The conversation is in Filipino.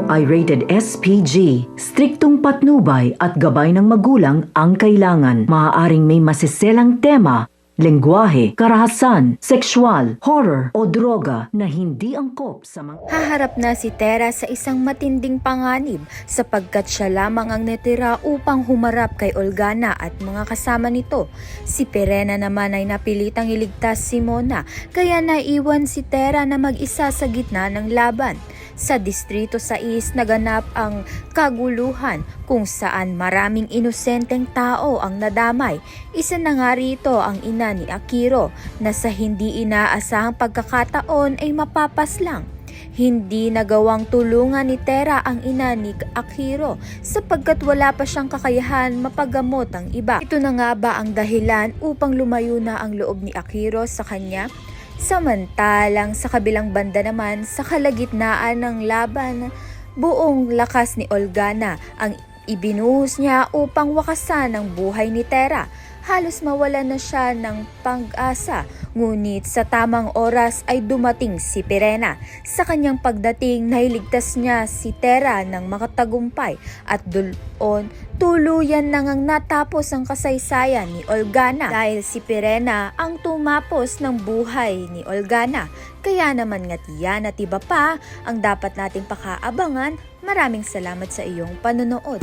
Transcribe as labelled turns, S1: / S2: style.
S1: ay rated SPG. Striktong patnubay at gabay ng magulang ang kailangan. Maaaring may masiselang tema, lengguwahe, karahasan, sexual, horror o droga na hindi angkop sa mga...
S2: Haharap na si Tera sa isang matinding panganib sapagkat siya lamang ang natira upang humarap kay Olgana at mga kasama nito. Si Pirena naman ay napilitang iligtas si Mona kaya naiwan si Tera na mag-isa sa gitna ng laban. Sa Distrito 6 naganap ang kaguluhan kung saan maraming inosenteng tao ang nadamay. Isa na nga rito ang ina ni Akiro na sa hindi inaasahang pagkakataon ay mapapaslang. Hindi nagawang tulungan ni Tera ang ina ni Akiro sapagkat wala pa siyang kakayahan mapagamot ang iba. Ito na nga ba ang dahilan upang lumayo na ang loob ni Akiro sa kanya? Samantalang sa kabilang banda naman, sa kalagitnaan ng laban, buong lakas ni Olgana ang ibinuhos niya upang wakasan ang buhay ni Tera. Halos mawala na siya ng pag-asa, ngunit sa tamang oras ay dumating si Pirena. Sa kanyang pagdating, nailigtas niya si Tera ng makatagumpay at doon tuluyan nang natapos ang kasaysayan ni Olgana dahil si Pirena ang tumapos ng buhay ni Olgana. Kaya naman nga tiyan at iba pa ang dapat nating pakaabangan. Maraming salamat sa iyong panonood.